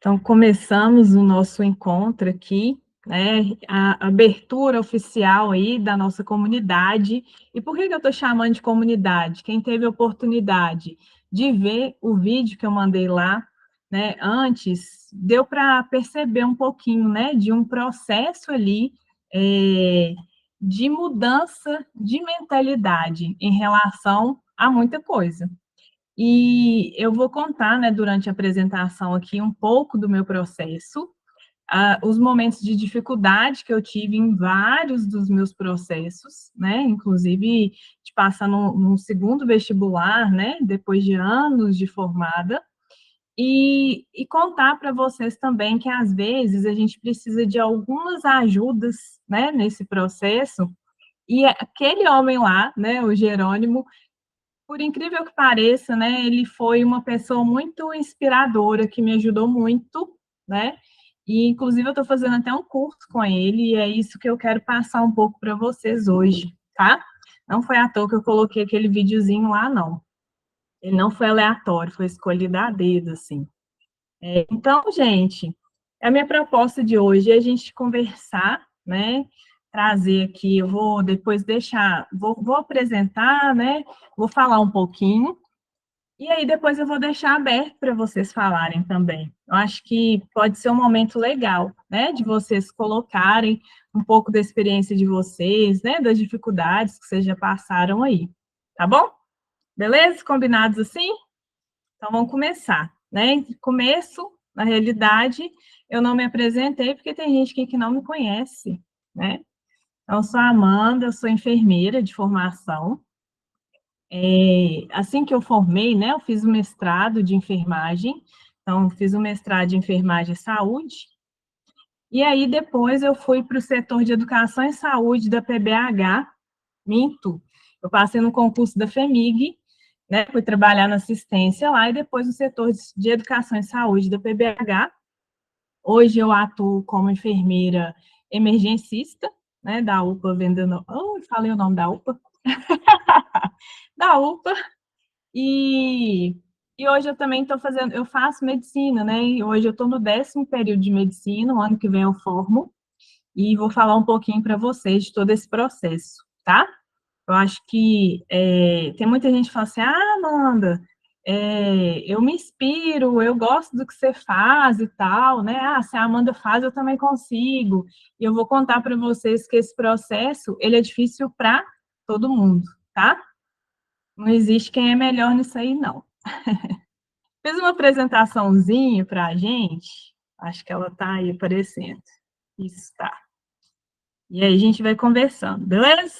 Então, começamos o nosso encontro aqui, né, a abertura oficial aí da nossa comunidade. E por que que eu estou chamando de comunidade? Quem teve a oportunidade de ver o vídeo que eu mandei lá, né, antes, deu para perceber um pouquinho, né, de um processo ali, de mudança de mentalidade em relação a muita coisa. E eu vou contar, né, durante a apresentação aqui, um pouco do meu processo, os momentos de dificuldade que eu tive em vários dos meus processos, né, inclusive de passar num segundo vestibular, né, depois de anos de formada, e contar para vocês também que, às vezes, a gente precisa de algumas ajudas, né, nesse processo, e aquele homem lá, né, o Jerônimo, por incrível que pareça, né, ele foi uma pessoa muito inspiradora, que me ajudou muito, né, e inclusive eu estou fazendo até um curso com ele, e é isso que eu quero passar um pouco para vocês hoje, tá? Não foi à toa que eu coloquei aquele videozinho lá, não. Ele não foi aleatório, foi escolhido a dedo, assim. Então, gente, a minha proposta de hoje é a gente conversar, né, trazer aqui, eu vou depois deixar, vou apresentar, né, vou falar um pouquinho, e aí depois eu vou deixar aberto para vocês falarem também. Eu acho que pode ser um momento legal, né, de vocês colocarem um pouco da experiência de vocês, né, das dificuldades que vocês já passaram aí, tá bom? Beleza? Combinados assim? Então vamos começar, né? Começo, na realidade, eu não me apresentei porque tem gente aqui que não me conhece, né? Então, eu sou a Amanda, eu sou enfermeira de formação. Assim que eu formei, né, eu fiz o mestrado de enfermagem, então fiz o mestrado de enfermagem e saúde, e aí depois eu fui para o setor de educação e saúde da PBH, minto, eu passei no concurso da FEMIG, né, fui trabalhar na assistência lá, e depois no setor de educação e saúde da PBH. Hoje eu atuo como enfermeira emergencista, né, da UPA vendendo... Oh, falei o nome da UPA. Da UPA. E, e hoje eu também estou fazendo, eu faço medicina, né? E hoje eu estou no 10º período de medicina, o ano que vem eu formo, e vou falar um pouquinho para vocês de todo esse processo, tá? Eu acho que tem muita gente que fala assim, ah, Amanda, eu me inspiro, eu gosto do que você faz e tal, né? Ah, se a Amanda faz, eu também consigo. E eu vou contar para vocês que esse processo, ele é difícil para todo mundo, tá? Não existe quem é melhor nisso aí, não. Fiz uma apresentaçãozinha para a gente, acho que ela está aí aparecendo. Isso, tá. E aí a gente vai conversando, beleza?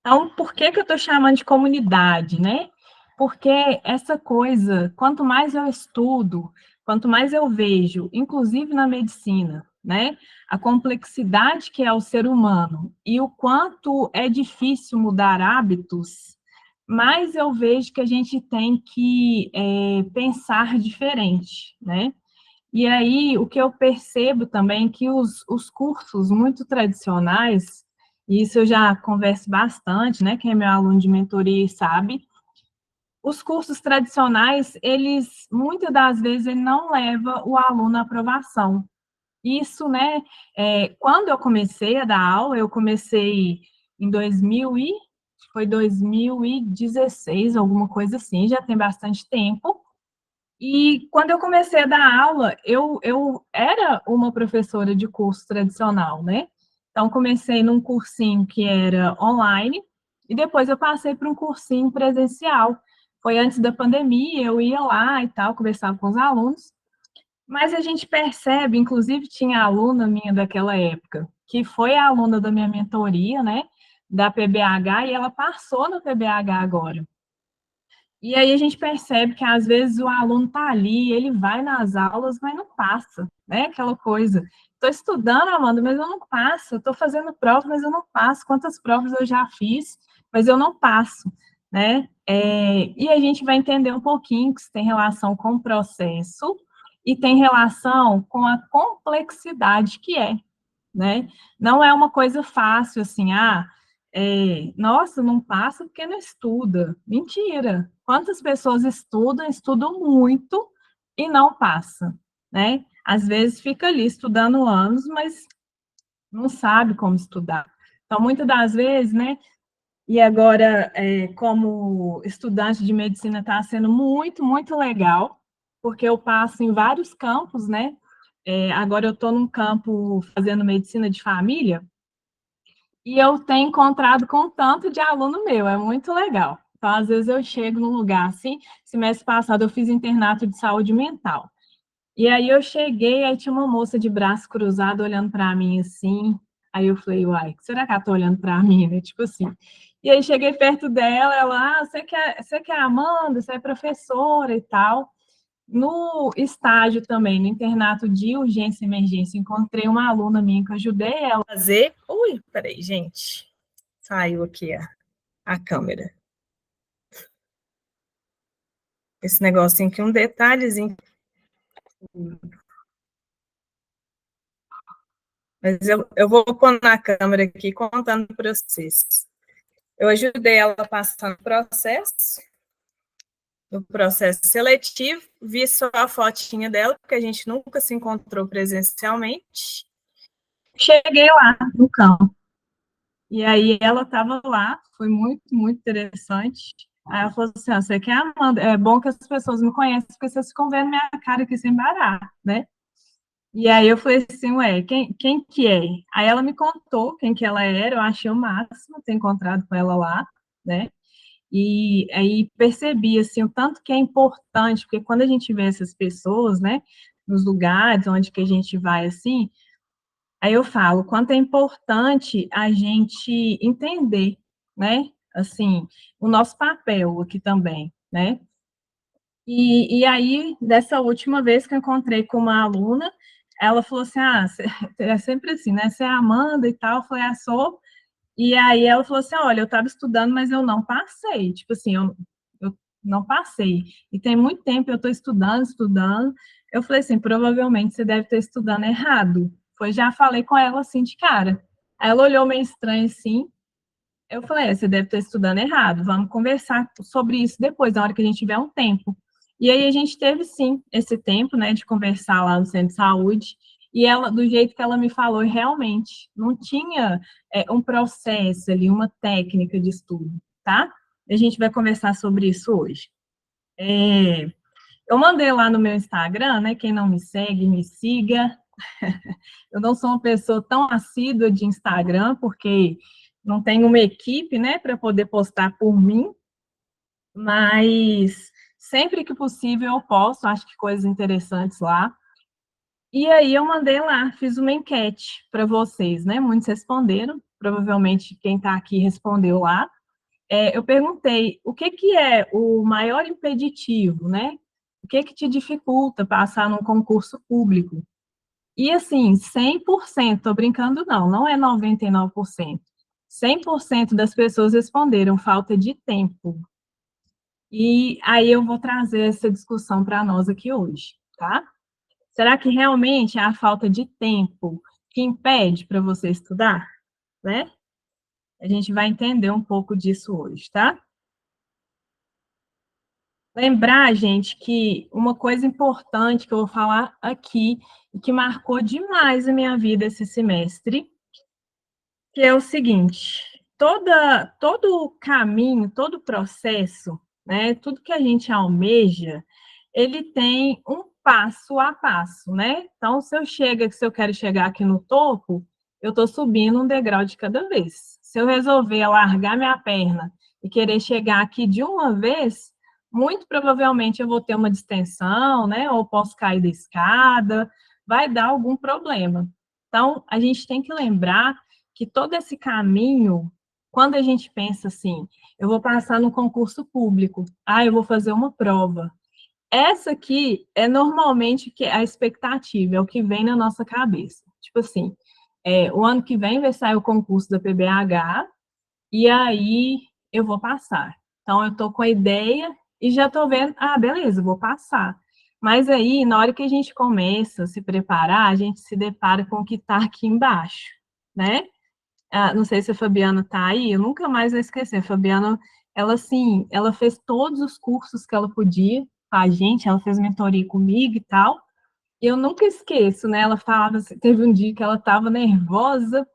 Então, por que que eu estou chamando de comunidade, né? Porque essa coisa, quanto mais eu estudo, quanto mais eu vejo, inclusive na medicina, né? A complexidade que é o ser humano e o quanto é difícil mudar hábitos, mais eu vejo que a gente tem que pensar diferente, né? E aí, o que eu percebo também é que os cursos muito tradicionais, e isso eu já converso bastante, né? Quem é meu aluno de mentoria sabe, os cursos tradicionais, eles, muitas das vezes, ele não leva o aluno à aprovação. Isso, né? Quando eu comecei a dar aula, eu comecei em 2016, alguma coisa assim, já tem bastante tempo. E quando eu comecei a dar aula, eu era uma professora de curso tradicional, né? Então, comecei num cursinho que era online, e depois eu passei para um cursinho presencial. Foi antes da pandemia, eu ia lá e tal, conversava com os alunos, mas a gente percebe, inclusive tinha aluna minha daquela época, que foi a aluna da minha mentoria, né, da PBH, e ela passou no PBH agora. E aí a gente percebe que, às vezes, o aluno está ali, ele vai nas aulas, mas não passa, né? Aquela coisa. Estou estudando, Amanda, mas eu não passo. Estou fazendo prova, mas eu não passo. Quantas provas eu já fiz, mas eu não passo, né? E a gente vai entender um pouquinho que isso tem relação com o processo e tem relação com a complexidade que é, né? Não é uma coisa fácil, assim, nossa, não passa porque não estuda. Mentira. Quantas pessoas estudam muito, e não passa, né? Às vezes fica ali estudando anos, mas não sabe como estudar. Então, muitas das vezes, né? E agora, como estudante de medicina, está sendo muito, muito legal, porque eu passo em vários campos, né? Agora eu estou num campo fazendo medicina de família, e eu tenho encontrado com um tanto de aluno meu, é muito legal. Então, às vezes eu chego num lugar assim, semestre passado eu fiz internato de saúde mental. E aí eu cheguei, aí tinha uma moça de braço cruzado olhando para mim assim. Aí eu falei, uai, será que ela tá olhando para mim, né? Tipo assim. E aí cheguei perto dela, ela, você que é a Amanda, você é professora e tal. No estágio também, no internato de urgência e emergência, encontrei uma aluna minha que eu ajudei ela a fazer. Ui, peraí, gente. Saiu aqui a câmera. Esse negocinho aqui, um detalhezinho. Mas eu vou pôr na câmera aqui contando para vocês. Eu ajudei ela a passar no processo seletivo, vi só a fotinha dela, porque a gente nunca se encontrou presencialmente. Cheguei lá no campo, e aí ela estava lá, foi muito, muito interessante. Aí ela falou assim, você quer, Amanda? É bom que as pessoas me conhecem, porque vocês ficam vendo minha cara aqui sem parar, né? E aí eu falei assim, ué, quem que é? Aí ela me contou quem que ela era, eu achei o máximo ter encontrado com ela lá, né? E aí percebi, assim, o tanto que é importante, porque quando a gente vê essas pessoas, né, nos lugares onde que a gente vai, assim, aí eu falo, quanto é importante a gente entender, né, assim, o nosso papel aqui também, né? E aí, dessa última vez que eu encontrei com uma aluna, ela falou assim, é sempre assim, né, você é a Amanda e tal, eu falei, sou. E aí ela falou assim, olha, eu estava estudando, mas eu não passei, tipo assim, eu não passei. E tem muito tempo eu estou estudando, estudando. Eu falei assim, provavelmente você deve estar estudando errado. Pois já falei com ela assim de cara. Aí ela olhou meio estranho assim, eu falei, você deve estar estudando errado, vamos conversar sobre isso depois, na hora que a gente tiver um tempo. E aí a gente teve, sim, esse tempo, né, de conversar lá no centro de saúde, e ela, do jeito que ela me falou, realmente, não tinha um processo ali, uma técnica de estudo, tá? A gente vai conversar sobre isso hoje. Eu mandei lá no meu Instagram, né, quem não me segue, me siga. Eu não sou uma pessoa tão assídua de Instagram, porque não tenho uma equipe, né, para poder postar por mim, mas sempre que possível eu posto, acho que coisas interessantes lá. E aí eu mandei lá, fiz uma enquete para vocês, né? Muitos responderam, provavelmente quem está aqui respondeu lá. Eu perguntei o que é o maior impeditivo, né? O que te dificulta passar num concurso público? E assim, 100%, tô brincando não é 99%. 100% das pessoas responderam falta de tempo. E aí eu vou trazer essa discussão para nós aqui hoje, tá? Será que realmente é a falta de tempo que impede para você estudar, né? A gente vai entender um pouco disso hoje, tá? Lembrar, gente, que uma coisa importante que eu vou falar aqui e que marcou demais a minha vida esse semestre, que é o seguinte, todo o caminho, todo o processo, né, tudo que a gente almeja, ele tem um passo a passo, né? Então, se eu quero chegar aqui no topo, eu estou subindo um degrau de cada vez. Se eu resolver largar minha perna e querer chegar aqui de uma vez, muito provavelmente eu vou ter uma distensão, né? Ou posso cair da escada, vai dar algum problema. Então, a gente tem que lembrar que todo esse caminho, quando a gente pensa assim, eu vou passar no concurso público, eu vou fazer uma prova. Essa aqui é normalmente que a expectativa, é o que vem na nossa cabeça. Tipo assim, o ano que vem vai sair o concurso da PBH, e aí eu vou passar. Então, eu estou com a ideia e já estou vendo, beleza, vou passar. Mas aí, na hora que a gente começa a se preparar, a gente se depara com o que está aqui embaixo, né? Não sei se a Fabiana está aí, eu nunca mais vou esquecer. A Fabiana, ela, assim, ela fez todos os cursos que ela podia, a gente, ela fez mentoria comigo e tal, e eu nunca esqueço, né? Ela falava, teve um dia que ela estava nervosa,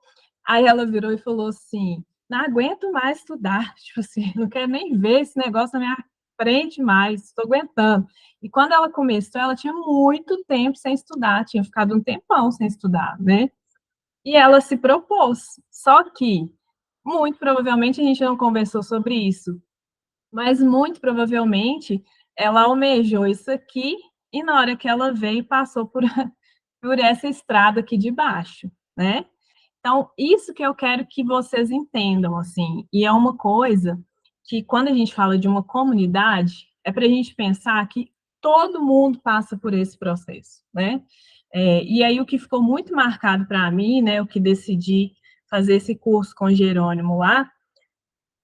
aí ela virou e falou assim: não aguento mais estudar, tipo assim, não quero nem ver esse negócio na minha frente mais, estou aguentando. E quando ela começou, ela tinha muito tempo sem estudar, tinha ficado um tempão sem estudar, né? E ela se propôs. Só que, muito provavelmente, a gente não conversou sobre isso, mas muito provavelmente ela almejou isso aqui e na hora que ela veio, passou por, por essa estrada aqui de baixo, né? Então, isso que eu quero que vocês entendam, assim, e é uma coisa que, quando a gente fala de uma comunidade, é para a gente pensar que todo mundo passa por esse processo, né? E aí, o que ficou muito marcado para mim, né, o que decidi fazer esse curso com o Jerônimo lá,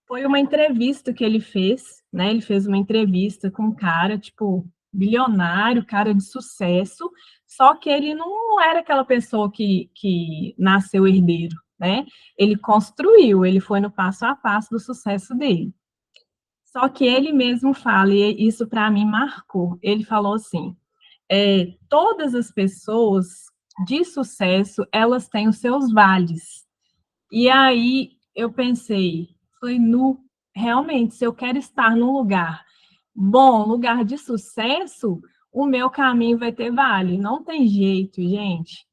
foi uma entrevista que ele fez, né? Ele fez uma entrevista com um cara, tipo, bilionário, cara de sucesso, só que ele não era aquela pessoa que nasceu herdeiro, né? Ele construiu, ele foi no passo a passo do sucesso dele. Só que ele mesmo fala, e isso para mim marcou, ele falou assim, todas as pessoas de sucesso, elas têm os seus vales, e aí eu pensei, falei, nu, realmente, se eu quero estar num lugar bom, lugar de sucesso, o meu caminho vai ter vale. Não tem jeito, gente,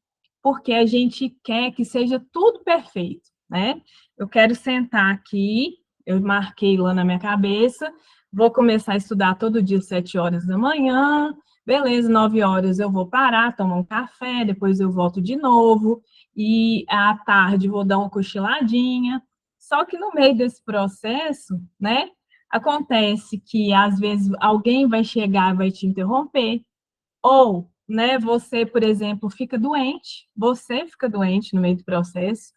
porque a gente quer que seja tudo perfeito, né? Eu quero sentar aqui, eu marquei lá na minha cabeça, vou começar a estudar todo dia às 7 horas da manhã, beleza, 9 horas eu vou parar, tomar um café, depois eu volto de novo, e à tarde vou dar uma cochiladinha. Só que no meio desse processo, né, acontece que às vezes alguém vai chegar e vai te interromper, ou, né, você, por exemplo, fica doente, você fica doente no meio do processo,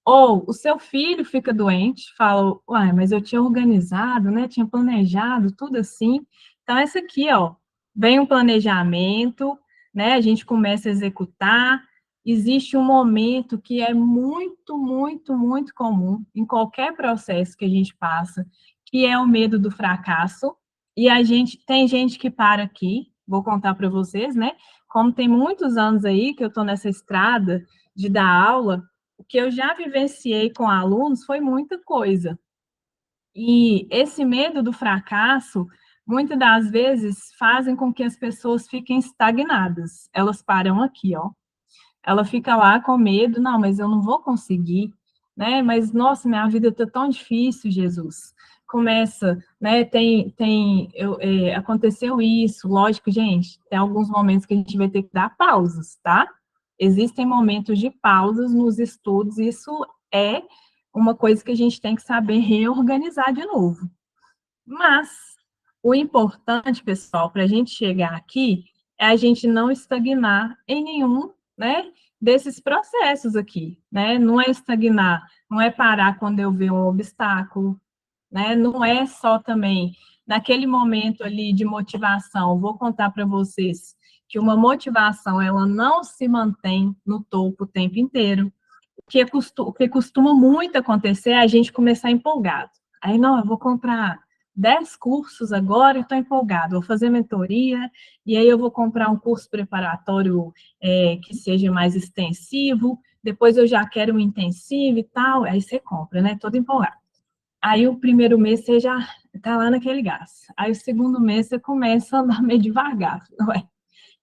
ou o seu filho fica doente, fala, uai, mas eu tinha organizado, né, tinha planejado, tudo assim. Então, essa aqui, ó, vem um planejamento, né, a gente começa a executar, existe um momento que é muito, muito, muito comum em qualquer processo que a gente passa, que é o medo do fracasso, e a gente tem gente que para aqui, vou contar para vocês, né? Como tem muitos anos aí que eu estou nessa estrada de dar aula, o que eu já vivenciei com alunos foi muita coisa. E esse medo do fracasso, muitas das vezes, fazem com que as pessoas fiquem estagnadas. Elas param aqui, ó. Ela fica lá com medo, não, mas eu não vou conseguir, né? Mas, nossa, minha vida está tão difícil, Jesus. Começa, né? Aconteceu isso, lógico, gente, tem alguns momentos que a gente vai ter que dar pausas, tá? Existem momentos de pausas nos estudos, isso é uma coisa que a gente tem que saber reorganizar de novo. Mas o importante, pessoal, para a gente chegar aqui, é a gente não estagnar em nenhum, né, desses processos aqui, né? Não é estagnar, não é parar quando eu ver um obstáculo, né? Não é só também naquele momento ali de motivação. Vou contar para vocês que uma motivação ela não se mantém no topo o tempo inteiro. O que costuma muito acontecer é a gente começar empolgado. Aí, não, eu vou comprar 10 cursos agora e estou empolgado, vou fazer mentoria, e aí eu vou comprar um curso preparatório que seja mais extensivo, depois eu já quero um intensivo e tal, aí você compra, né? Todo empolgado. Aí o primeiro mês você já está lá naquele gás. Aí o segundo mês você começa a andar meio devagar, não é?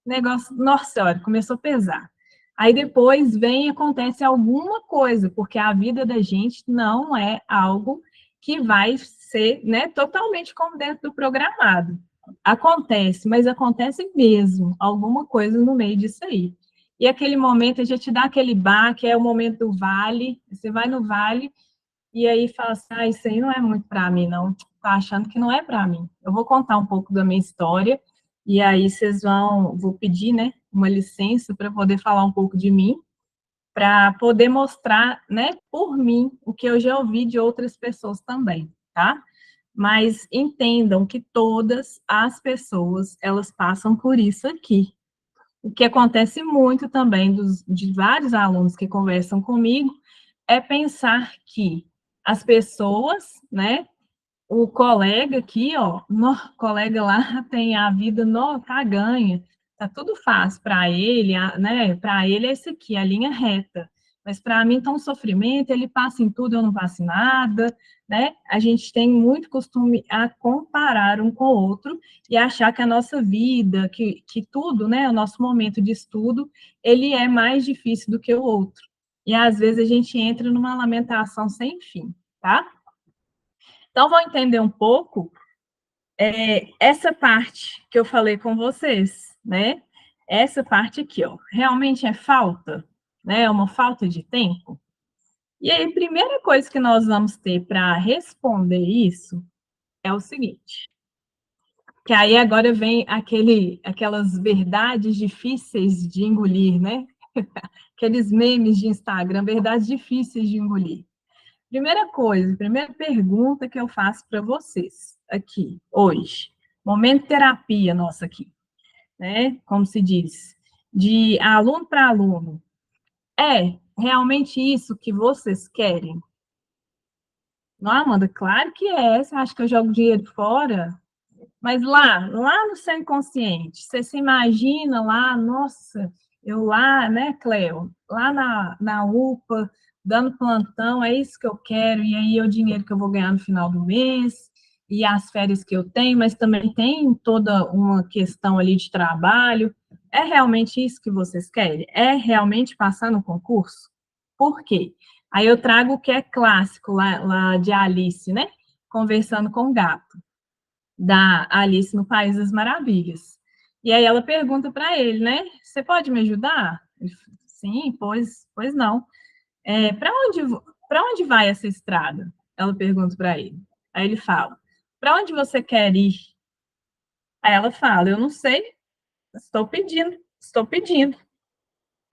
Negócio, nossa senhora, começou a pesar. Aí depois vem e acontece alguma coisa, porque a vida da gente não é algo que vai ser, né, totalmente como dentro do programado. Acontece, mas acontece mesmo alguma coisa no meio disso aí. E aquele momento a gente dá aquele baque, é o momento do vale, você vai no vale e aí fala assim, ah, isso aí não é muito para mim, não. Tá achando que não é para mim. Eu vou contar um pouco da minha história, e aí vou pedir, né, uma licença para poder falar um pouco de mim, para poder mostrar, né, por mim, o que eu já ouvi de outras pessoas também, tá? Mas entendam que todas as pessoas, elas passam por isso aqui. O que acontece muito também de vários alunos que conversam comigo é pensar que as pessoas, né, o colega aqui, ó, no colega lá tem a vida, tá ganha, tá tudo fácil para ele, né? Para ele é isso aqui, a linha reta. Mas para mim tá um sofrimento, ele passa em tudo, eu não passo em nada, né? A gente tem muito costume a comparar um com o outro e achar que a nossa vida, que tudo, né, o nosso momento de estudo, ele é mais difícil do que o outro. E às vezes a gente entra numa lamentação sem fim, tá? Então, vou entender um pouco essa parte que eu falei com vocês, né? Essa parte aqui, ó, realmente é falta, né? É uma falta de tempo. E aí, a primeira coisa que nós vamos ter para responder isso é o seguinte, que aí agora vem aquelas verdades difíceis de engolir, né? Aqueles memes de Instagram, verdades difíceis de engolir. Primeira coisa, primeira pergunta que eu faço para vocês aqui, hoje. Momento terapia nossa aqui, né? Como se diz, de aluno para aluno. É realmente isso que vocês querem? Não, Amanda? Claro que é. Você acha que eu jogo dinheiro fora? Mas lá no seu inconsciente, você se imagina lá, nossa, eu lá, né, Cleo, lá na UPA, dando plantão, é isso que eu quero, e aí é o dinheiro que eu vou ganhar no final do mês, e as férias que eu tenho, mas também tem toda uma questão ali de trabalho. É realmente isso que vocês querem? É realmente passar no concurso? Por quê? Aí eu trago o que é clássico lá de Alice, né? Conversando com o gato da Alice no País das Maravilhas. E aí ela pergunta para ele, né? Você pode me ajudar? Ele, sim, pois não. Para onde vai essa estrada? Ela pergunta para ele. Aí ele fala: para onde você quer ir? Aí ela fala: eu não sei, estou pedindo, estou pedindo.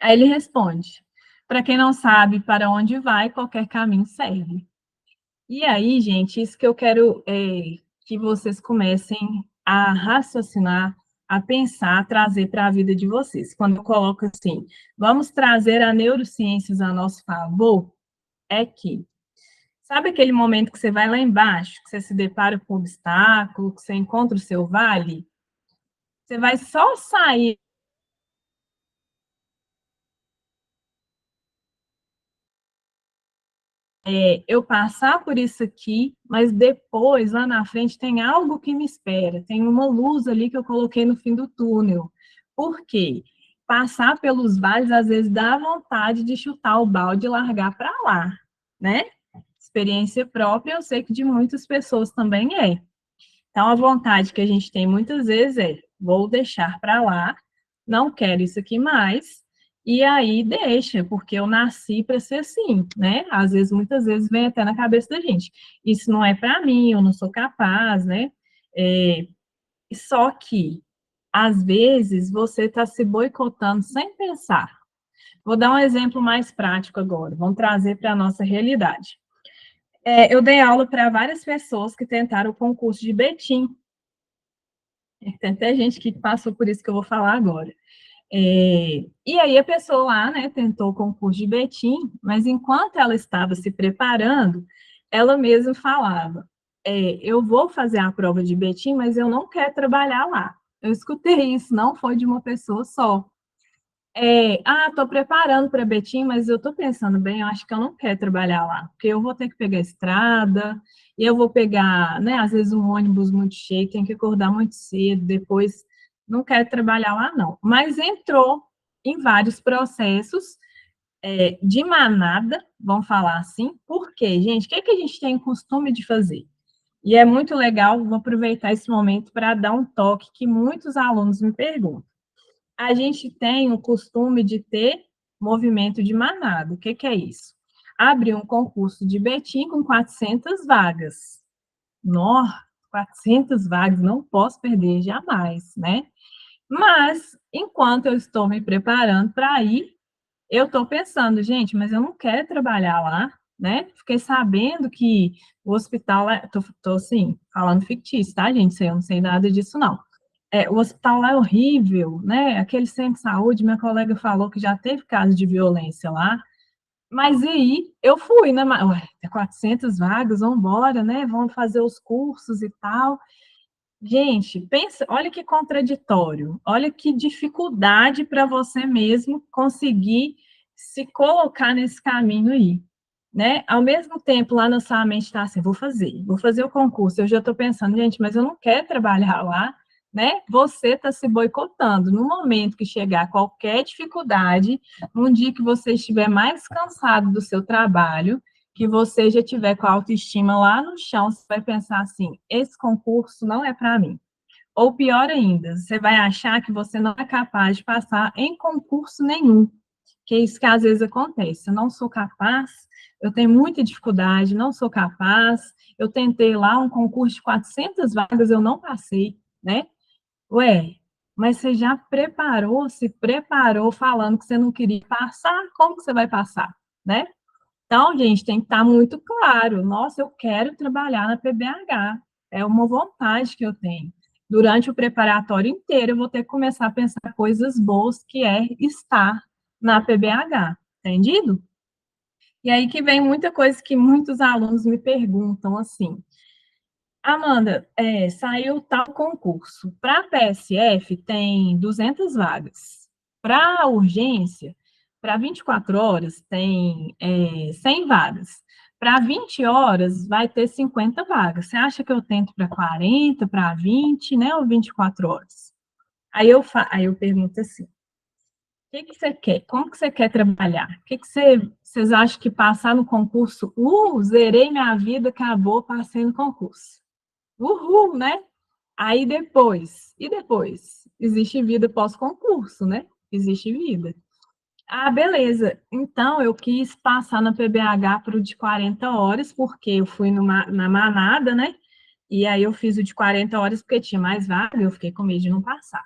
Aí ele responde: para quem não sabe para onde vai, qualquer caminho serve. E aí, gente, isso que eu quero que vocês comecem a raciocinar, a pensar, a trazer para a vida de vocês. Quando eu coloco assim, vamos trazer a neurociências a nosso favor, é que, sabe aquele momento que você vai lá embaixo, que você se depara com um obstáculo, que você encontra o seu vale? Você vai só sair eu passar por isso aqui, mas depois, lá na frente, tem algo que me espera, tem uma luz ali que eu coloquei no fim do túnel. Por quê? Passar pelos vales, às vezes, dá vontade de chutar o balde e largar para lá, né? Experiência própria, eu sei que de muitas pessoas também é. Então, a vontade que a gente tem muitas vezes é: vou deixar para lá, não quero isso aqui mais, e aí deixa, porque eu nasci para ser assim, né? Às vezes, muitas vezes, vem até na cabeça da gente: isso não é para mim, eu não sou capaz, né? É, só que, às vezes, você está se boicotando sem pensar. Vou dar um exemplo mais prático agora, vamos trazer para a nossa realidade. Eu dei aula para várias pessoas que tentaram o concurso de Betim. Tem até gente que passou por isso que eu vou falar agora. E aí a pessoa lá, né, tentou o concurso de Betim, mas enquanto ela estava se preparando, ela mesma falava: eu vou fazer a prova de Betim, mas eu não quero trabalhar lá. Eu escutei isso, não foi de uma pessoa só. Estou preparando para Betim, mas eu estou pensando bem, eu acho que eu não quero trabalhar lá, porque eu vou ter que pegar a estrada, e eu vou pegar, né, às vezes um ônibus muito cheio, tenho que acordar muito cedo, depois não quero trabalhar lá, não. Mas entrou em vários processos de manada, vamos falar assim, por quê, gente? O que, é que a gente tem costume de fazer? E é muito legal, vou aproveitar esse momento para dar um toque que muitos alunos me perguntam. A gente tem o costume de ter movimento de manada. O que, que é isso? Abre um concurso de Betim com 400 vagas. Nossa, 400 vagas, não posso perder jamais, né? Mas, enquanto eu estou me preparando para ir, eu estou pensando, gente, mas eu não quero trabalhar lá, né? Fiquei sabendo que o hospital, tô assim, falando fictício, tá, gente? Eu não sei nada disso, não. O hospital lá é horrível, né? Aquele centro de saúde, minha colega falou que já teve caso de violência lá, Mas aí eu fui, né? Ué, tem 400 vagas, vamos embora, né? Vamos fazer os cursos e tal. Gente, pensa, olha que contraditório, olha que dificuldade para você mesmo conseguir se colocar nesse caminho aí, né? Ao mesmo tempo, lá na sua mente está assim, vou fazer o concurso. Eu já estou pensando, gente, mas eu não quero trabalhar lá, né? Você está se boicotando. No momento que chegar qualquer dificuldade, num dia que você estiver mais cansado do seu trabalho, que você já tiver com a autoestima lá no chão, você vai pensar assim: esse concurso não é para mim. Ou pior ainda, você vai achar que você não é capaz de passar em concurso nenhum, que é isso que às vezes acontece. Eu não sou capaz, eu tenho muita dificuldade, não sou capaz. Eu tentei lá um concurso de 400 vagas, eu não passei, né? Ué, mas você já preparou, se preparou falando que você não queria passar, como que você vai passar, né? Então, gente, tem que estar muito claro. Nossa, eu quero trabalhar na PBH. É uma vontade que eu tenho. Durante o preparatório inteiro, eu vou ter que começar a pensar coisas boas que é estar na PBH. Entendido? E aí que vem muita coisa que muitos alunos me perguntam assim. Amanda, saiu tal concurso. Para a PSF tem 200 vagas. Para a urgência, para 24 horas, tem 100 vagas. Para 20 horas, vai ter 50 vagas. Você acha que eu tento para 40, para 20, né? Ou 24 horas? Aí eu pergunto assim: o que que você quer? Como que você quer trabalhar? O que que vocês acham que passar no concurso? Zerei minha vida, acabou, passei no concurso. Uhul, né? Aí depois, e depois? Existe vida pós-concurso, né? Existe vida. Ah, beleza. Então, eu quis passar na PBH para o de 40 horas, porque eu fui na manada, né? E aí eu fiz o de 40 horas porque tinha mais vaga, eu fiquei com medo de não passar.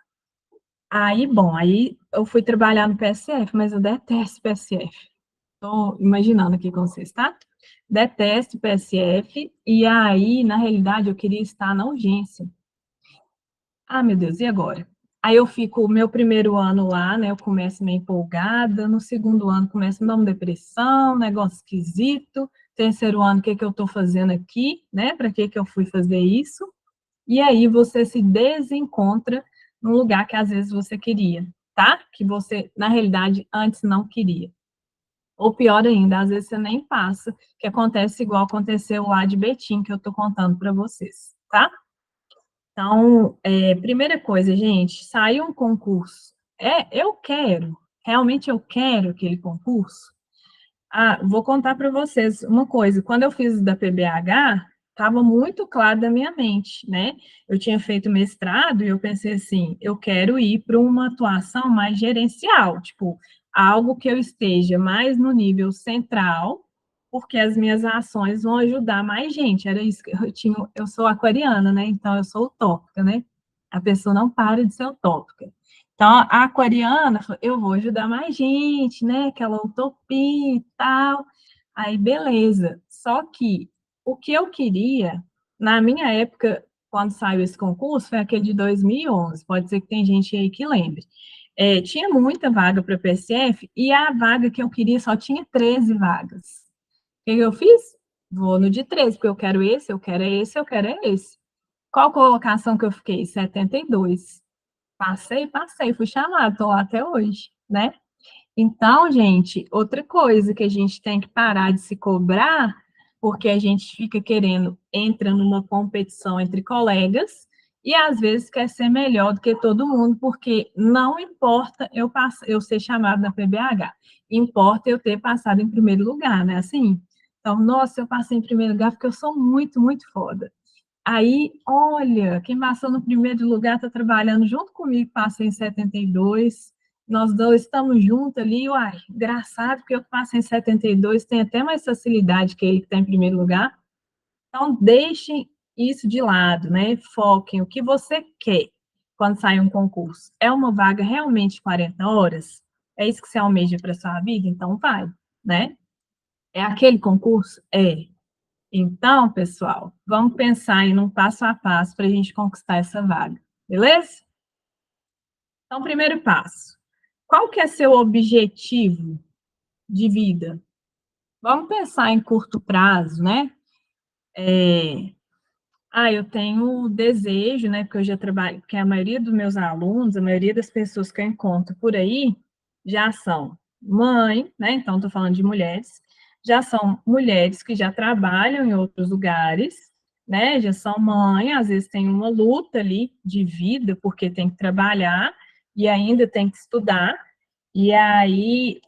Aí, bom, aí eu fui trabalhar no PSF, mas eu detesto PSF. Estou imaginando aqui com vocês, tá? Detesto PSF, e aí, na realidade, eu queria estar na urgência. Ah, meu Deus, e agora? Aí eu fico o meu primeiro ano lá, né? Eu começo meio empolgada, no segundo ano começa a me dar uma depressão, negócio esquisito. Terceiro ano, o que que eu estou fazendo aqui, né? Para que que eu fui fazer isso? E aí você se desencontra no lugar que às vezes você queria, tá? Que você, na realidade, antes não queria. Ou pior ainda, às vezes você nem passa, que acontece igual aconteceu lá de Betim, que eu estou contando para vocês, tá? Então, primeira coisa, gente, saiu um concurso. Eu quero, realmente eu quero aquele concurso. Ah, vou contar para vocês uma coisa. Quando eu fiz da PBH, estava muito claro da minha mente, né? Eu tinha feito mestrado e eu pensei assim, eu quero ir para uma atuação mais gerencial, tipo, algo que eu esteja mais no nível central, porque as minhas ações vão ajudar mais gente. Era isso que eu tinha. Eu sou aquariana, né? Então eu sou utópica, né? A pessoa não para de ser utópica. Então, a aquariana, eu vou ajudar mais gente, né? Aquela utopia e tal. Aí, beleza. Só que o que eu queria, na minha época, quando saiu esse concurso, foi aquele de 2011. Pode ser que tem gente aí que lembre. Tinha muita vaga para PSF e a vaga que eu queria só tinha 13 vagas. O que eu fiz? Vou no de 13, porque eu quero esse, eu quero esse, eu quero esse. Qual colocação que eu fiquei? 72. Passei, fui chamada, estou lá até hoje, né? Então, gente, outra coisa que a gente tem que parar de se cobrar, porque a gente fica querendo, entra numa competição entre colegas e às vezes quer ser melhor do que todo mundo, porque não importa eu ser chamada na PBH, importa eu ter passado em primeiro lugar, né? Assim, então, nossa, eu passei em primeiro lugar porque eu sou muito, muito foda. Aí, olha, quem passou no primeiro lugar está trabalhando junto comigo, passei em 72. Nós dois estamos juntos ali, uai, engraçado, porque eu que passei em 72 tenho até mais facilidade que ele que está em primeiro lugar. Então, deixem isso de lado, né? Foquem o que você quer quando sair um concurso. É uma vaga realmente de 40 horas? É isso que você almeja para sua vida? Então, vai, né? É aquele concurso? É. Então, pessoal, vamos pensar em um passo a passo para a gente conquistar essa vaga, beleza? Então, primeiro passo. Qual que é seu objetivo de vida? Vamos pensar em curto prazo, né? Eu tenho desejo, né? Porque eu já trabalho, porque a maioria dos meus alunos, a maioria das pessoas que eu encontro por aí, já são mãe, né? Então, estou falando de mulheres, já são mulheres que já trabalham em outros lugares, né? Já são mãe, às vezes tem uma luta ali de vida, porque tem que trabalhar e ainda tem que estudar. E aí,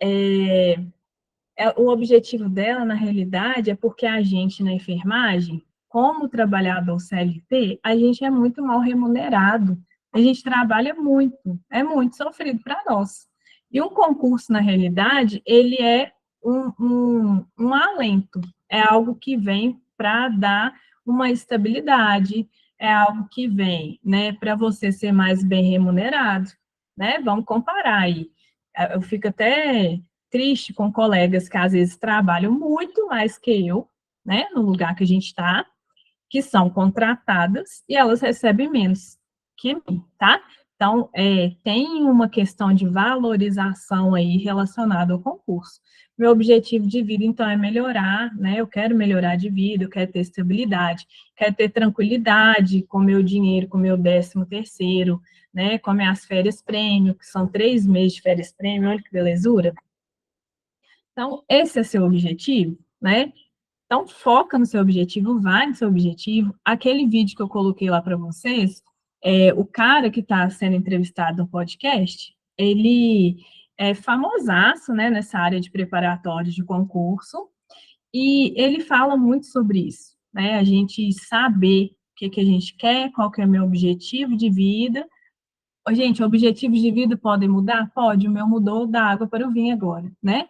o objetivo dela, na realidade, é porque a gente, na enfermagem, como trabalhador CLT, a gente é muito mal remunerado. A gente trabalha muito, é muito sofrido para nós. E um concurso, na realidade, ele é um alento, é algo que vem para dar uma estabilidade, é algo que vem, né, para você ser mais bem remunerado, né? Vamos comparar aí. Eu fico até triste com colegas que às vezes trabalham muito mais que eu, né, no lugar que a gente está, que são contratadas e elas recebem menos que mim, tá? Então, tem uma questão de valorização aí relacionada ao concurso. Meu objetivo de vida, então, é melhorar, né? Eu quero melhorar de vida, eu quero ter estabilidade, quero ter tranquilidade com meu dinheiro, com meu 13º, né? Com minhas férias prêmio, que são 3 meses de férias prêmio, olha que belezura. Então, esse é seu objetivo, né? Então, foca no seu objetivo, vai no seu objetivo. Aquele vídeo que eu coloquei lá para vocês, o cara que está sendo entrevistado no podcast, ele é famosaço, né, nessa área de preparatório de concurso, e ele fala muito sobre isso, né? A gente saber o que, que a gente quer, qual que é o meu objetivo de vida. Gente, objetivos de vida podem mudar? Pode, o meu mudou da água para o vinho agora, né?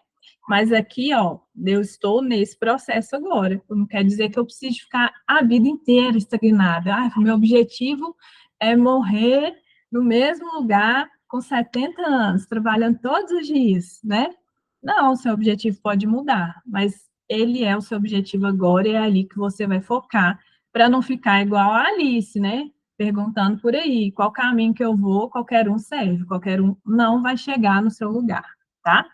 Mas aqui, ó, eu estou nesse processo agora. Não quer dizer que eu preciso ficar a vida inteira estagnada. O meu objetivo é morrer no mesmo lugar com 70 anos, trabalhando todos os dias, né? Não, o seu objetivo pode mudar, mas ele é o seu objetivo agora e é ali que você vai focar para não ficar igual a Alice, né? Perguntando por aí, qual caminho que eu vou, qualquer um serve, qualquer um não vai chegar no seu lugar, tá?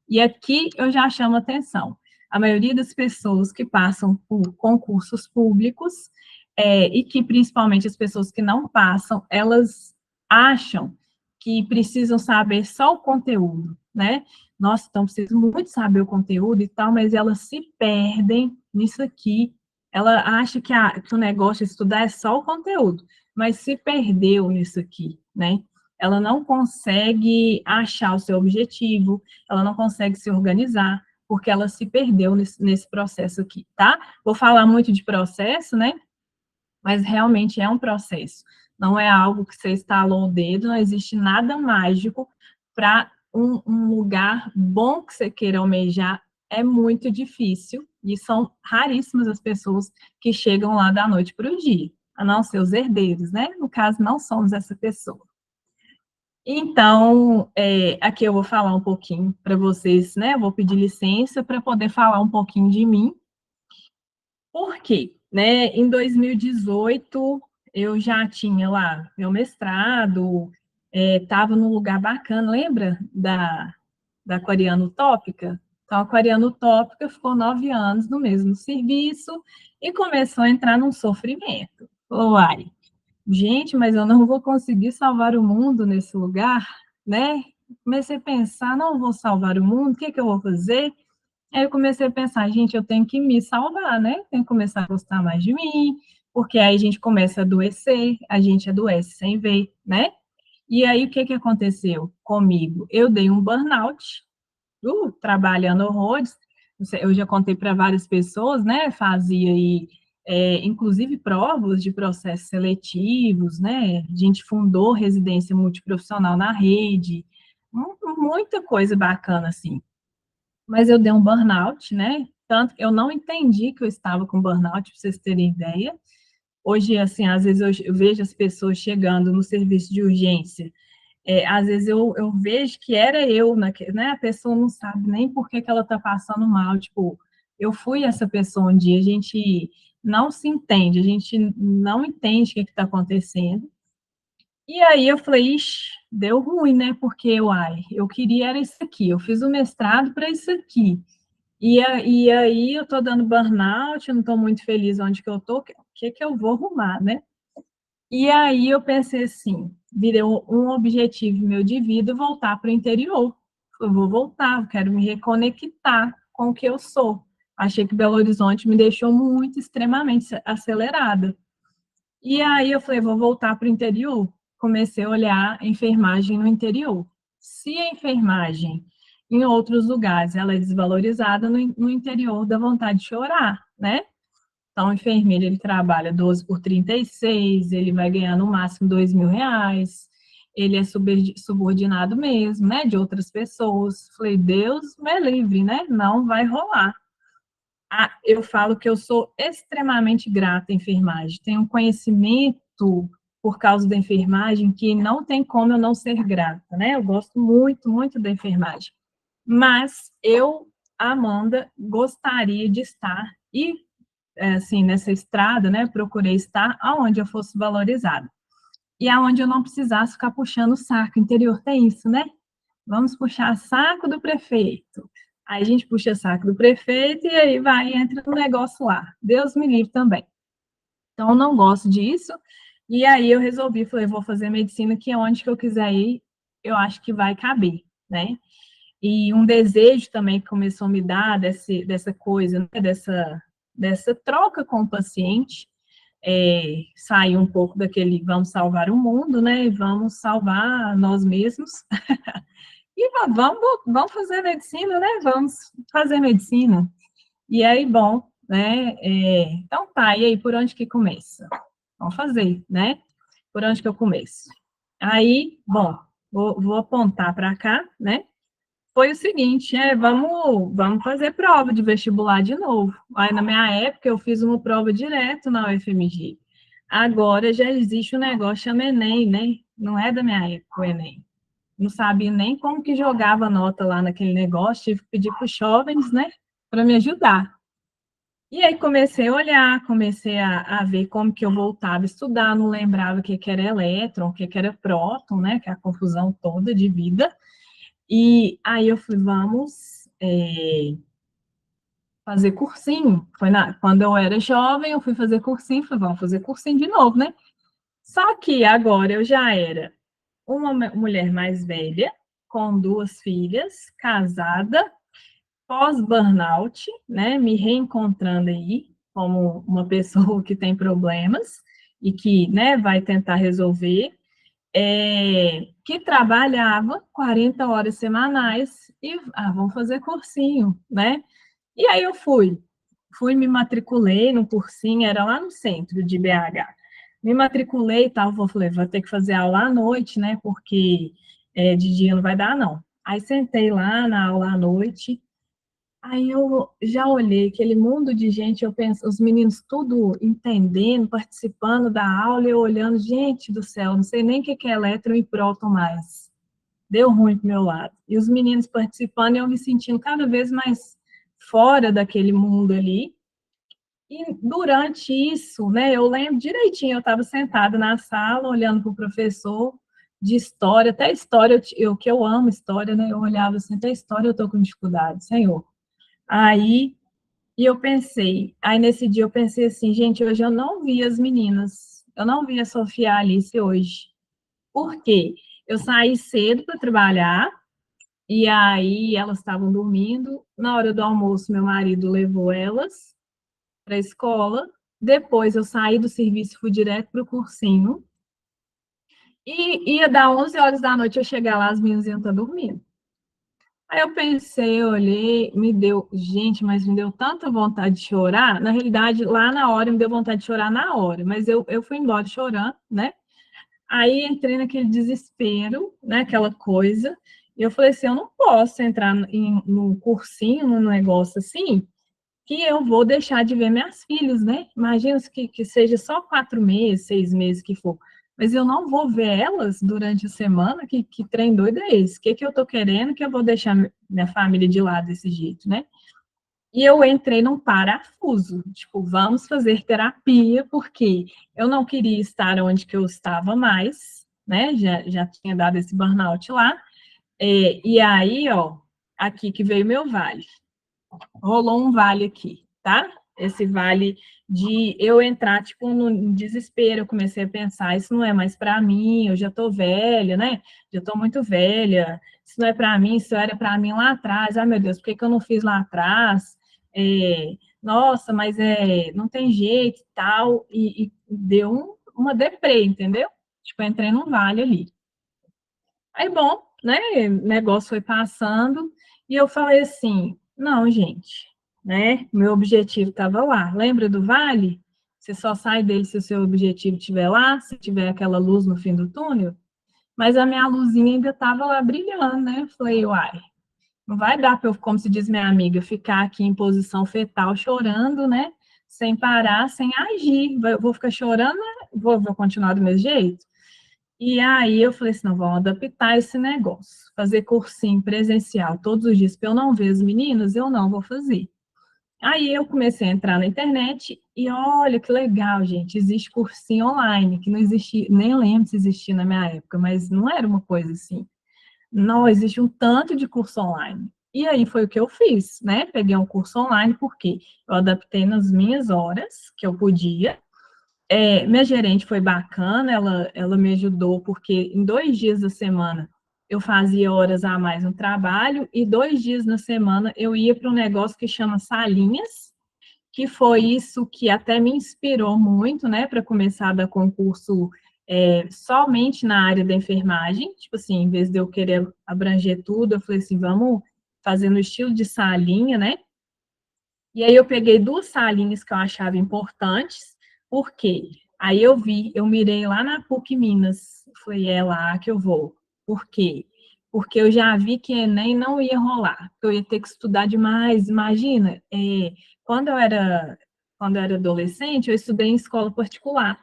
E aqui eu já chamo atenção. A maioria das pessoas que passam por concursos públicos, e que principalmente as pessoas que não passam, elas acham que precisam saber só o conteúdo, né? Nossa, então preciso muito saber o conteúdo e tal, mas elas se perdem nisso aqui. Ela acha que o negócio de estudar é só o conteúdo, mas se perdeu nisso aqui, né? Ela não consegue achar o seu objetivo, ela não consegue se organizar, porque ela se perdeu nesse processo aqui, tá? Vou falar muito de processo, né? Mas realmente é um processo. Não é algo que você estalou o dedo, não existe nada mágico para um lugar bom que você queira almejar. É muito difícil, e são raríssimas as pessoas que chegam lá da noite para o dia, a não ser os herdeiros, né? No caso, não somos essa pessoa. Então, aqui eu vou falar um pouquinho para vocês, né? Eu vou pedir licença para poder falar um pouquinho de mim. Por quê? Né? Em 2018, eu já tinha lá meu mestrado, estava num lugar bacana, lembra da Aquariana Utópica? Então, a Aquariana Utópica ficou 9 anos no mesmo serviço e começou a entrar num sofrimento. Uai, gente, mas eu não vou conseguir salvar o mundo nesse lugar, né? Comecei a pensar, não vou salvar o mundo, o que que eu vou fazer? Aí eu comecei a pensar, gente, eu tenho que me salvar, né? Tenho que começar a gostar mais de mim, porque aí a gente começa a adoecer, a gente adoece sem ver, né? E aí o que que aconteceu comigo? Eu dei um burnout, trabalhando horrores. Eu já contei para várias pessoas, né? Fazia aí, inclusive, provas de processos seletivos, né? A gente fundou residência multiprofissional na rede, muita coisa bacana, assim. Mas eu dei um burnout, né? Tanto que eu não entendi que eu estava com burnout, para vocês terem ideia. Hoje, assim, às vezes eu vejo as pessoas chegando no serviço de urgência, às vezes eu vejo que era eu, né? A pessoa não sabe nem por que ela está passando mal. Tipo, eu fui essa pessoa um dia, a gente não se entende, a gente não entende o que está acontecendo. E aí eu falei, ixi, deu ruim, né? Porque eu queria era isso aqui, eu fiz o mestrado para isso aqui. E aí eu tô dando burnout, eu não tô muito feliz onde que eu tô, o que eu vou arrumar, né? E aí eu pensei assim, virei um objetivo meu de vida voltar para o interior. Eu vou voltar, eu quero me reconectar com o que eu sou. Achei que Belo Horizonte me deixou muito, extremamente acelerada. E aí eu falei, vou voltar para o interior. Comecei a olhar a enfermagem no interior. Se a enfermagem em outros lugares ela é desvalorizada, no interior dá vontade de chorar, né? Então, o enfermeiro, ele trabalha 12 por 36, ele vai ganhar no máximo R$ 2.000, ele é subordinado mesmo, né, de outras pessoas. Falei, Deus me livre, né, não vai rolar. Ah, eu falo que eu sou extremamente grata à enfermagem, tenho um conhecimento por causa da enfermagem que não tem como eu não ser grata, né, eu gosto muito, muito da enfermagem. Mas eu, Amanda, gostaria de estar, e assim, nessa estrada, né, procurei estar aonde eu fosse valorizada. E aonde eu não precisasse ficar puxando o saco. O interior tem isso, né? Vamos puxar saco do prefeito. Aí a gente puxa saco do prefeito e aí vai, entra no negócio lá. Deus me livre também. Então, eu não gosto disso. E aí eu resolvi, falei, vou fazer medicina, que é onde que eu quiser ir, eu acho que vai caber, né? E um desejo também que começou a me dar dessa coisa, né? dessa troca com o paciente, sair um pouco daquele vamos salvar o mundo, né? E vamos salvar nós mesmos. E vamos fazer medicina, né? Vamos fazer medicina. E aí, bom, né? Então tá, e aí, por onde que começa? Vamos fazer, né? Por onde que eu começo? Aí, bom, vou apontar para cá, né? Foi o seguinte, vamos fazer prova de vestibular de novo. Aí, na minha época, eu fiz uma prova direto na UFMG. Agora já existe um negócio chamado Enem, né? Não é da minha época o Enem. Não sabia nem como que jogava nota lá naquele negócio, tive que pedir para os jovens, né, para me ajudar. E aí comecei a olhar, comecei a ver como que eu voltava a estudar, não lembrava o que era elétron, o que era próton, né, que é a confusão toda de vida. E aí eu fui, vamos fazer cursinho. Quando eu era jovem, eu fui fazer cursinho, falei, vamos fazer cursinho de novo, né? Só que agora eu já era uma mulher mais velha, com 2 filhas, casada, pós-burnout, né? Me reencontrando aí como uma pessoa que tem problemas e que, né, vai tentar resolver, que trabalhava 40 horas semanais e vamos fazer cursinho, né? E aí eu fui, me matriculei no cursinho, era lá no centro de BH. Me matriculei e tal, falei, vou ter que fazer aula à noite, né? Porque de dia não vai dar, não. Aí sentei lá na aula à noite, aí eu já olhei aquele mundo de gente, eu penso, os meninos tudo entendendo, participando da aula, e eu olhando, gente do céu, não sei nem o que é elétron e próton mais. Deu ruim pro meu lado. E os meninos participando, e eu me sentindo cada vez mais fora daquele mundo ali. E durante isso, né, eu lembro direitinho, eu estava sentada na sala, olhando para o professor de história, até história, que eu amo história, né, eu olhava assim, até história eu estou com dificuldade, Senhor. Aí, aí nesse dia eu pensei assim, gente, hoje eu não vi as meninas, eu não vi a Sofia e a Alice hoje. Por quê? Eu saí cedo para trabalhar, e aí elas estavam dormindo, na hora do almoço meu marido levou elas para a escola, depois eu saí do serviço, fui direto para o cursinho, e ia dar 11 horas da noite, eu chegar lá, as meninas iam estar dormindo. Aí eu pensei, eu olhei, gente, mas me deu tanta vontade de chorar. Na realidade, lá na hora, me deu vontade de chorar na hora, mas eu fui embora chorando, né? Aí entrei naquele desespero, né? Aquela coisa, e eu falei assim: eu não posso entrar num cursinho, num negócio assim, que eu vou deixar de ver minhas filhas, né? Imagina que seja só 4 meses, 6 meses que for. Mas eu não vou ver elas durante a semana, que trem doido é esse? O que eu tô querendo que eu vou deixar minha família de lado desse jeito, né? E eu entrei num parafuso, tipo, vamos fazer terapia, porque eu não queria estar onde que eu estava mais, né? Já tinha dado esse burnout lá. E aí, ó, aqui que veio meu vale. rolou um vale aqui, tá? Esse vale de eu entrar, tipo, no desespero, eu comecei a pensar, isso não é mais para mim, eu já tô velha, né? Já tô muito velha, isso não é para mim, isso era para mim lá atrás, ai meu Deus, por que que eu não fiz lá atrás? Nossa, mas não tem jeito e tal, e deu uma deprê, entendeu? Tipo, eu entrei num vale ali. Aí, bom, né, o negócio foi passando, e eu falei assim, não, gente, né, meu objetivo estava lá. Lembra do vale? Você só sai dele se o seu objetivo estiver lá, se tiver aquela luz no fim do túnel. Mas a minha luzinha ainda estava lá brilhando, né? Eu falei, uai, não vai dar para eu, como se diz minha amiga, ficar aqui em posição fetal chorando, né? Sem parar, sem agir. Eu vou ficar chorando, né? Vou continuar do mesmo jeito? E aí eu falei assim, não, vamos adaptar esse negócio. Fazer cursinho presencial todos os dias para eu não ver os meninos, eu não vou fazer. Aí eu comecei a entrar na internet e olha que legal, gente, existe cursinho online, que não existia, nem lembro se existia na minha época, mas não era uma coisa assim. Não, existe um tanto de curso online. E aí foi o que eu fiz, né? Peguei um curso online, porque eu adaptei nas minhas horas que eu podia, minha gerente foi bacana, ela me ajudou, porque em 2 dias da semana eu fazia horas a mais no trabalho, e 2 dias na semana eu ia para um negócio que chama Salinhas, que foi isso que até me inspirou muito, né, para começar a dar concurso somente na área da enfermagem. Tipo assim, em vez de eu querer abranger tudo, eu falei assim, vamos fazer no estilo de salinha, né? E aí eu peguei 2 salinhas que eu achava importantes, porque aí eu mirei lá na PUC Minas, falei, é lá que eu vou. Por quê? Porque eu já vi que Enem não ia rolar, que eu ia ter que estudar demais. Imagina, quando eu era adolescente, eu estudei em escola particular.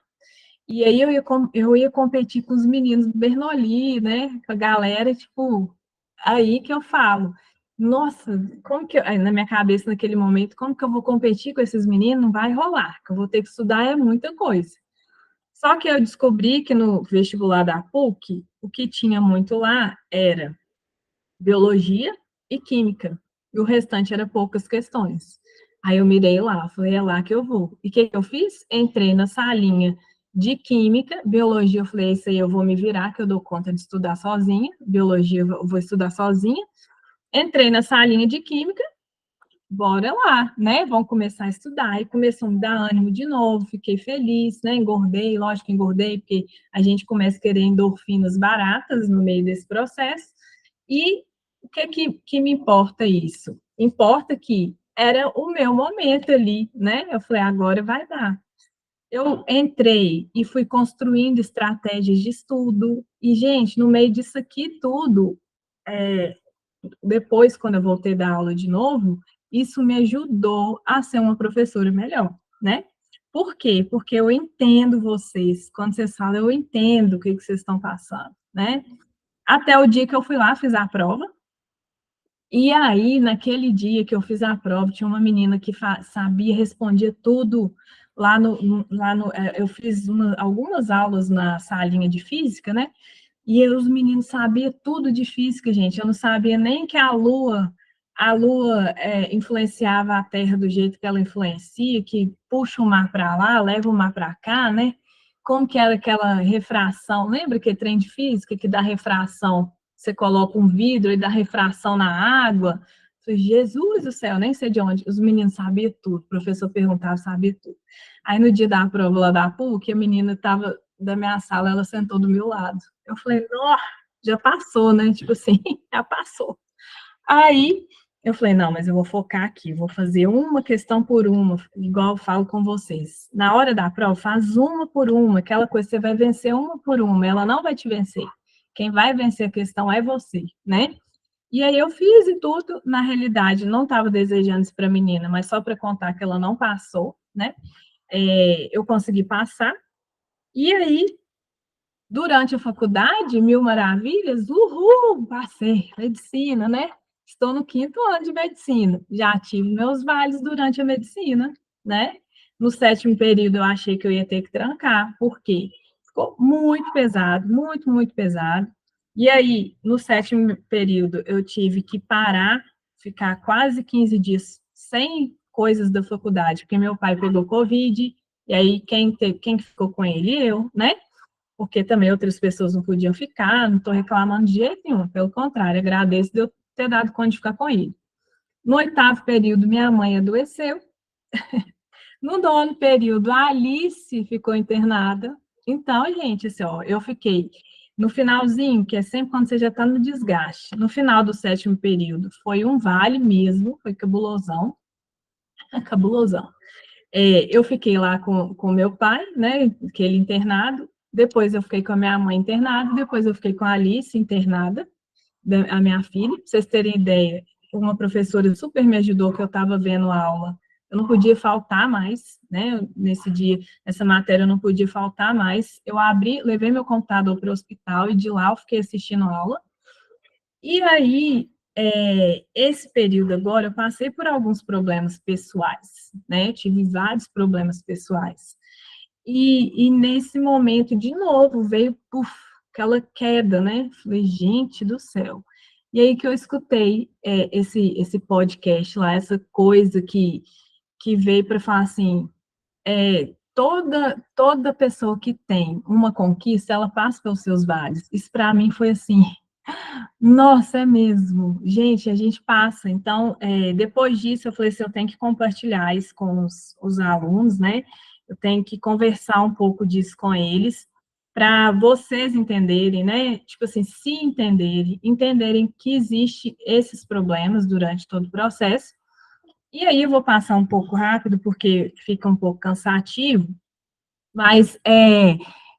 E aí eu ia competir com os meninos do Bernoulli, né? Com a galera, tipo, aí que eu falo, nossa, como que aí na minha cabeça naquele momento, como que eu vou competir com esses meninos? Não vai rolar, que eu vou ter que estudar é muita coisa. Só que eu descobri que no vestibular da PUC, o que tinha muito lá era biologia e química. E o restante era poucas questões. Aí eu mirei lá, falei, é lá que eu vou. E o que eu fiz? Entrei na salinha de química, biologia, eu falei, isso aí eu vou me virar, que eu dou conta de estudar sozinha, biologia eu vou estudar sozinha. Entrei na salinha de química, bora lá, né? Vamos começar a estudar. E começou a me dar ânimo de novo, fiquei feliz, né? Engordei, lógico que engordei, porque a gente começa a querer endorfinas baratas no meio desse processo. E o que me importa isso? Importa que era o meu momento ali, né? Eu falei, agora vai dar. Eu entrei e fui construindo estratégias de estudo. E, gente, no meio disso aqui tudo, depois, quando eu voltei da aula de novo, isso me ajudou a ser uma professora melhor, né? Por quê? Porque eu entendo vocês. Quando vocês falam, eu entendo o que vocês estão passando, né? Até o dia que eu fui lá, fiz a prova. E aí, naquele dia que eu fiz a prova, tinha uma menina que sabia, respondia tudo eu fiz algumas aulas na salinha de física, né? E os meninos sabiam tudo de física, gente. Eu não sabia nem que a Lua influenciava a Terra do jeito que ela influencia, que puxa o mar para lá, leva o mar para cá, né? Como que era aquela refração? Lembra que trem de física que dá refração? Você coloca um vidro e dá refração na água. Falei, Jesus do céu, nem sei de onde. Os meninos sabiam tudo. O professor perguntava, sabia tudo. Aí no dia da prova lá da PUC, a menina estava da minha sala, ela sentou do meu lado. Eu falei, nossa, já passou, né? Tipo assim, já passou. Aí eu falei, não, mas eu vou focar aqui, vou fazer uma questão por uma, igual eu falo com vocês. Na hora da prova, faz uma por uma, aquela coisa, você vai vencer uma por uma, ela não vai te vencer. Quem vai vencer a questão é você, né? E aí eu fiz e tudo, na realidade, não estava desejando isso para a menina, mas só para contar que ela não passou, né? Eu consegui passar. E aí, durante a faculdade, mil maravilhas, uhul, passei, medicina, né? Estou no 5º ano de medicina. Já tive meus vales durante a medicina, né? No 7º período, eu achei que eu ia ter que trancar, porque ficou muito pesado, muito, muito pesado. E aí, no 7º período, eu tive que parar, ficar quase 15 dias 100 coisas da faculdade, porque meu pai pegou Covid, e aí quem ficou com ele? Eu, né? Porque também outras pessoas não podiam ficar, não estou reclamando de jeito nenhum, pelo contrário, agradeço de eu ter dado conta de ficar com ele. No 8º período, minha mãe adoeceu. No 9º período, a Alice ficou internada. Então, gente, assim, ó, eu fiquei no finalzinho, que é sempre quando você já está no desgaste. No final do 7º período, foi um vale mesmo, foi cabulosão. Cabulosão. Eu fiquei lá com meu pai, né, que ele internado, depois eu fiquei com a minha mãe internada, depois eu fiquei com a Alice internada, a minha filha, para vocês terem ideia, uma professora super me ajudou, que eu estava vendo a aula, eu não podia faltar mais, né, nesse dia, nessa matéria eu não podia faltar mais, eu levei meu computador para o hospital, e de lá eu fiquei assistindo a aula, e aí, esse período agora, eu passei por alguns problemas pessoais, né? Tive vários problemas pessoais. E nesse momento, de novo, veio aquela queda, né? Falei, gente do céu. E aí que eu escutei esse podcast lá, essa coisa que veio para falar assim, toda pessoa que tem uma conquista, ela passa pelos seus vales. Isso para mim foi assim, nossa, é mesmo. Gente, a gente passa. Então, depois disso, eu falei assim, eu tenho que compartilhar isso com os alunos, né? Eu tenho que conversar um pouco disso com eles, para vocês entenderem, né? Tipo assim, se entenderem que existe esses problemas durante todo o processo. E aí eu vou passar um pouco rápido, porque fica um pouco cansativo, mas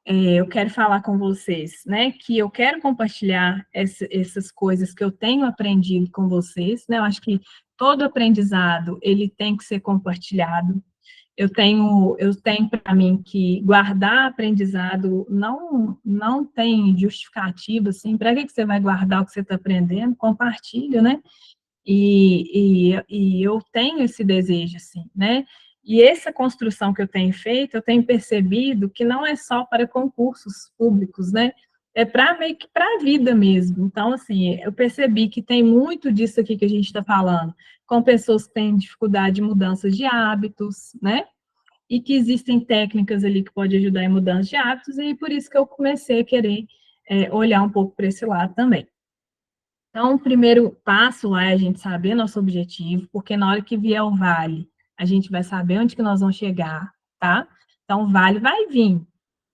eu quero falar com vocês, né, que eu quero compartilhar essas coisas que eu tenho aprendido com vocês, né, eu acho que todo aprendizado, ele tem que ser compartilhado. Eu tenho para mim que guardar aprendizado não tem justificativa, assim, para que você vai guardar o que você está aprendendo? Compartilha, né? E eu tenho esse desejo, assim, né? E essa construção que eu tenho feito, eu tenho percebido que não é só para concursos públicos, né? É para meio que para a vida mesmo. Então, assim, eu percebi que tem muito disso aqui que a gente está falando, com pessoas que têm dificuldade de mudanças de hábitos, né? E que existem técnicas ali que podem ajudar em mudança de hábitos, e por isso que eu comecei a querer olhar um pouco para esse lado também. Então, o primeiro passo lá é a gente saber nosso objetivo, porque na hora que vier o vale, a gente vai saber onde que nós vamos chegar, tá? Então, o vale vai vir.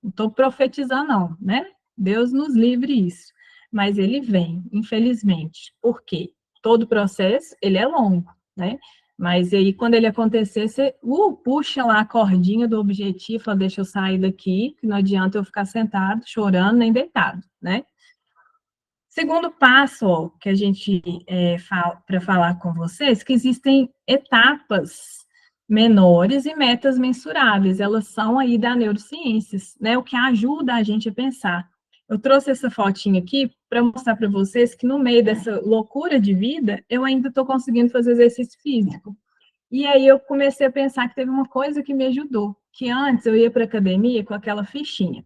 Não estou profetizando, não, né? Deus nos livre isso. Mas ele vem, infelizmente. Por quê? Todo processo, ele é longo, né? Mas aí, quando ele acontecer, você puxa lá a cordinha do objetivo, fala, deixa eu sair daqui, que não adianta eu ficar sentado, chorando, nem deitado, né? Segundo passo, ó, que a gente para falar com vocês, que existem etapas menores e metas mensuráveis, elas são aí da neurociências, né, o que ajuda a gente a pensar. Eu trouxe essa fotinha aqui para mostrar para vocês que no meio dessa loucura de vida, eu ainda estou conseguindo fazer exercício físico. E aí eu comecei a pensar que teve uma coisa que me ajudou, que antes eu ia para a academia com aquela fichinha.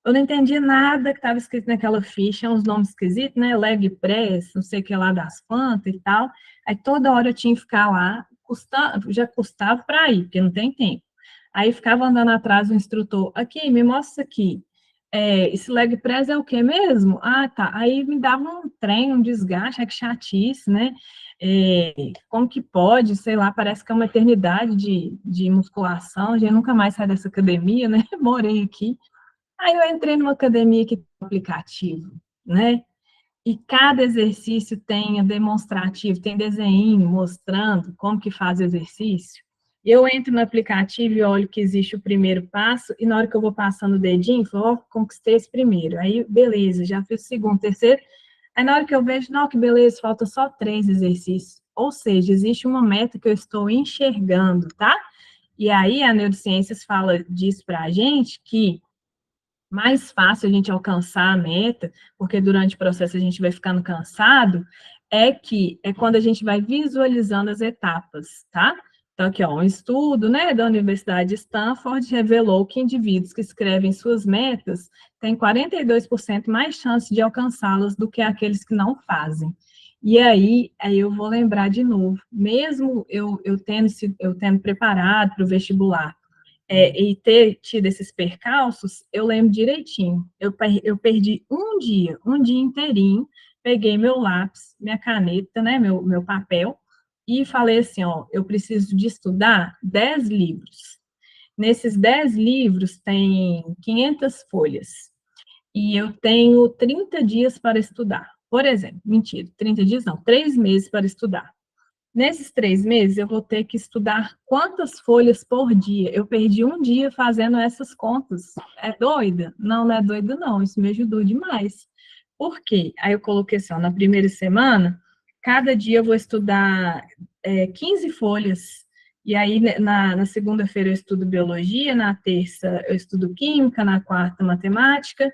Eu não entendi nada que estava escrito naquela ficha, uns nomes esquisitos, né? Leg press, não sei o que lá das plantas e tal. Aí toda hora eu tinha que ficar lá, já custava para ir, porque não tem tempo. Aí ficava andando atrás do instrutor, aqui, me mostra isso aqui. Esse leg press é o que mesmo? Ah, tá. Aí me dava um trem, um desgaste, que chatice, né? Como que pode, sei lá, parece que é uma eternidade de musculação, a gente nunca mais sai dessa academia, né? Morei aqui. Aí eu entrei numa academia que tem um aplicativo, né? E cada exercício tem demonstrativo, tem desenho mostrando como que faz o exercício. Eu entro no aplicativo e olho que existe o primeiro passo, e na hora que eu vou passando o dedinho, eu falo, ó, conquistei esse primeiro. Aí, beleza, já fiz o segundo, terceiro. Aí na hora que eu vejo, não, que beleza, falta só 3 exercícios. Ou seja, existe uma meta que eu estou enxergando, tá? E aí a neurociências fala disso pra gente, que mais fácil a gente alcançar a meta, porque durante o processo a gente vai ficando cansado, é quando a gente vai visualizando as etapas, tá? Então, aqui, ó, um estudo, né, da Universidade de Stanford revelou que indivíduos que escrevem suas metas têm 42% mais chance de alcançá-las do que aqueles que não fazem. E aí eu vou lembrar de novo, mesmo eu tendo preparado para o vestibular, e ter tido esses percalços, eu lembro direitinho. Eu perdi um dia inteirinho, peguei meu lápis, minha caneta, né, meu papel, e falei assim, ó, eu preciso de estudar 10 livros. Nesses 10 livros tem 500 folhas, e eu tenho 30 dias para estudar. Por exemplo, mentira, 30 dias não, 3 meses para estudar. Nesses 3 meses, eu vou ter que estudar quantas folhas por dia. Eu perdi um dia fazendo essas contas. É doida? Não, não é doida, não. Isso me ajudou demais. Por quê? Aí eu coloquei assim, ó, na primeira semana, cada dia eu vou estudar 15 folhas. E aí, né, na segunda-feira, eu estudo biologia, na terça, eu estudo química, na quarta, matemática.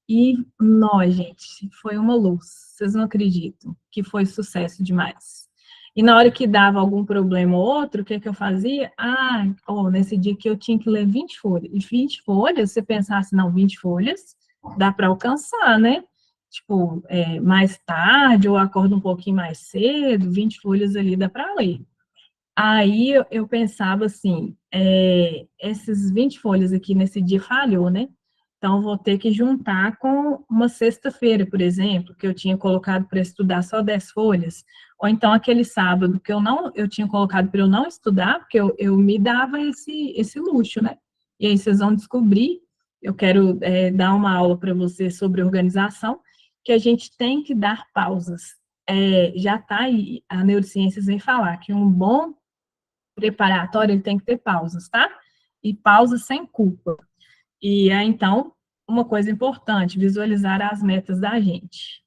E, nós, gente, foi uma luz. Vocês não acreditam que foi sucesso demais. E na hora que dava algum problema ou outro, o que que eu fazia? Nesse dia que eu tinha que ler 20 folhas. 20 folhas, você pensasse, não, 20 folhas, dá para alcançar, né? Tipo, mais tarde, ou acordo um pouquinho mais cedo, 20 folhas ali dá para ler. Aí eu pensava assim, esses 20 folhas aqui nesse dia falhou, né? Então, vou ter que juntar com uma sexta-feira, por exemplo, que eu tinha colocado para estudar só 10 folhas, ou então aquele sábado que eu tinha colocado para eu não estudar, porque eu me dava esse luxo, né? E aí vocês vão descobrir, eu quero dar uma aula para vocês sobre organização, que a gente tem que dar pausas. Já está aí, a neurociências vem falar que um bom preparatório, ele tem que ter pausas, tá? E pausas sem culpa. E aí, então, uma coisa importante, visualizar as metas da gente.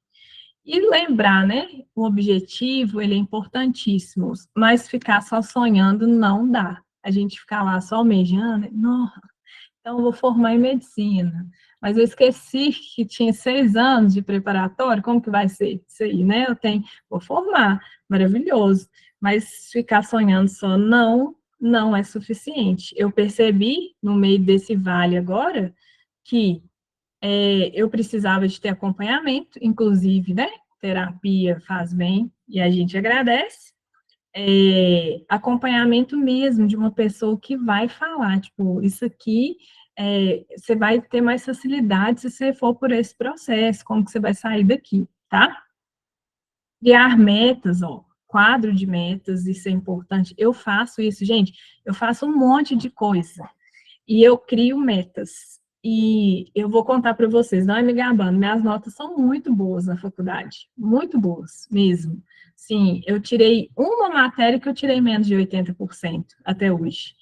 E lembrar, né? O objetivo, ele é importantíssimo, mas ficar só sonhando não dá. A gente ficar lá só almejando, não, então eu vou formar em medicina. Mas eu esqueci que tinha 6 anos de preparatório, como que vai ser isso aí, né? Vou formar, maravilhoso. Mas ficar sonhando só não é suficiente. Eu percebi, no meio desse vale agora, que eu precisava de ter acompanhamento, inclusive, né? Terapia faz bem e a gente agradece. Acompanhamento mesmo de uma pessoa que vai falar, tipo, isso aqui você vai ter mais facilidade se você for por esse processo, como que você vai sair daqui, tá? Criar metas, ó, quadro de metas, isso é importante. Eu faço isso, gente, eu faço um monte de coisa e eu crio metas. E eu vou contar para vocês, não é me gabando, minhas notas são muito boas na faculdade, muito boas mesmo. Sim, eu tirei uma matéria que eu tirei menos de 80% até hoje.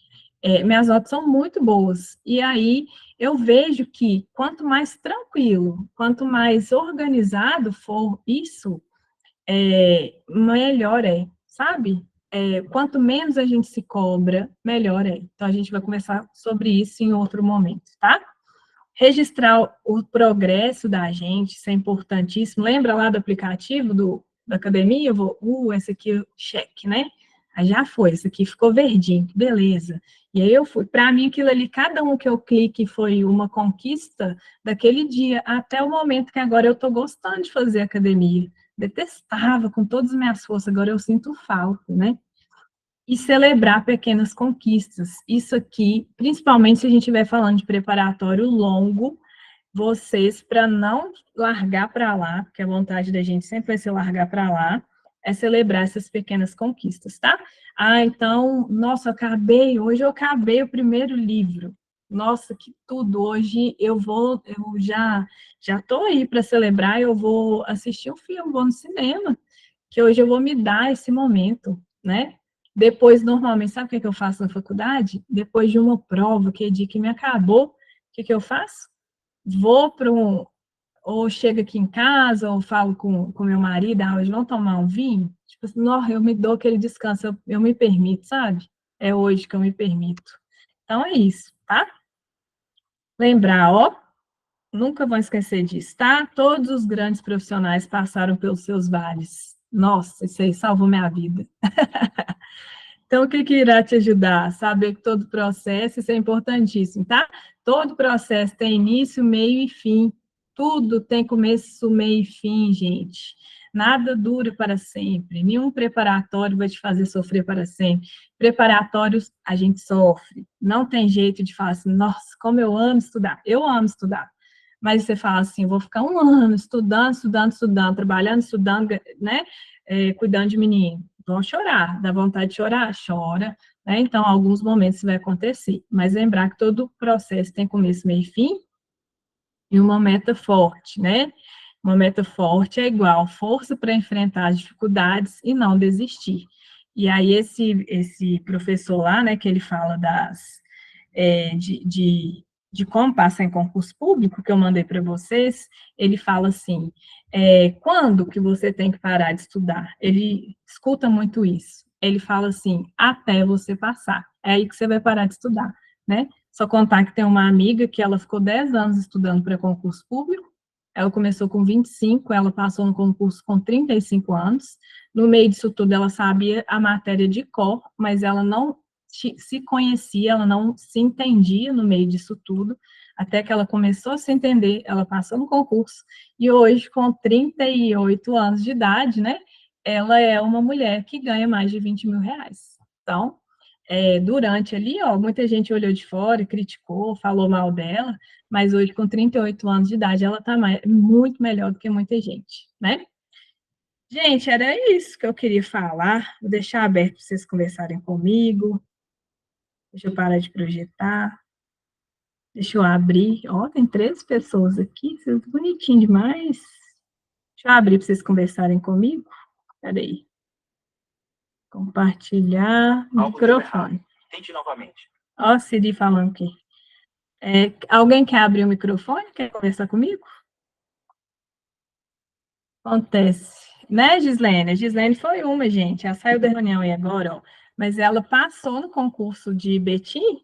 Minhas notas são muito boas. E aí eu vejo que quanto mais tranquilo, quanto mais organizado for isso, melhor é, sabe? Quanto menos a gente se cobra, melhor é. Então, a gente vai conversar sobre isso em outro momento, tá? Registrar o progresso da gente, isso é importantíssimo. Lembra lá do aplicativo da academia? Esse aqui, cheque, né? Aí já foi, esse aqui ficou verdinho, beleza. E aí eu fui. Para mim, aquilo ali, cada um que eu clique foi uma conquista daquele dia, até o momento que agora eu estou gostando de fazer academia. Detestava com todas as minhas forças, agora eu sinto falta, né? E celebrar pequenas conquistas. Isso aqui, principalmente se a gente estiver falando de preparatório longo, vocês, para não largar para lá, porque a vontade da gente sempre vai ser largar para lá, é celebrar essas pequenas conquistas, tá? Então, nossa, hoje eu acabei o primeiro livro. Nossa, que tudo! Hoje eu já estou aí para celebrar, eu vou assistir um filme, vou no cinema, que hoje eu vou me dar esse momento, né? Depois, normalmente, sabe o que eu faço na faculdade? Depois de uma prova, que é dia que me acabou, o que eu faço? Vou para ou chego aqui em casa, ou falo com meu marido, hoje vamos tomar um vinho? Tipo assim, não, eu me dou aquele descanso, eu me permito, sabe? É hoje que eu me permito. Então, é isso, tá? Lembrar, ó, nunca vão esquecer disso, tá? Todos os grandes profissionais passaram pelos seus vales. Nossa, isso aí salvou minha vida. Então, o que que irá te ajudar? Saber que todo processo, isso é importantíssimo, tá? Todo processo tem início, meio e fim. Tudo tem começo, meio e fim, gente. Nada dura para sempre. Nenhum preparatório vai te fazer sofrer para sempre. Preparatórios, a gente sofre. Não tem jeito de falar assim, nossa, como eu amo estudar. Eu amo estudar. Mas você fala assim, vou ficar um ano estudando, estudando, estudando, trabalhando, estudando, né? Cuidando de menino. Vão chorar, dá vontade de chorar? Chora, né? Então, alguns momentos isso vai acontecer. Mas lembrar que todo processo tem começo, meio e fim, e uma meta forte, né? Uma meta forte é igual força para enfrentar as dificuldades e não desistir. E aí, esse professor lá, né, que ele fala de como passar em concurso público, que eu mandei para vocês, ele fala assim, quando que você tem que parar de estudar? Ele escuta muito isso. Ele fala assim, até você passar. É aí que você vai parar de estudar, né? Só contar que tem uma amiga que ela ficou 10 anos estudando para concurso público, ela começou com 25, ela passou no concurso com 35 anos, no meio disso tudo ela sabia a matéria de cor, mas ela não se conhecia, ela não se entendia no meio disso tudo, até que ela começou a se entender, ela passou no concurso, e hoje, com 38 anos de idade, né, ela é uma mulher que ganha mais de 20 mil reais. Então, durante ali, ó, muita gente olhou de fora, criticou, falou mal dela, mas hoje, com 38 anos de idade, ela está muito melhor do que muita gente, né? Gente, era isso que eu queria falar. Vou deixar aberto para vocês conversarem comigo. Deixa eu parar de projetar. Deixa eu abrir. Ó, tem 13 pessoas aqui, vocês bonitinho demais. Deixa eu abrir para vocês conversarem comigo. Peraí. Compartilhar microfone. Tente novamente. Ó, a Siri falando aqui. Alguém quer abrir o microfone? Quer conversar comigo? Acontece. Né, Gislene? A Gislene foi uma, gente. Ela saiu da reunião aí agora, ó. Mas ela passou no concurso de Betim.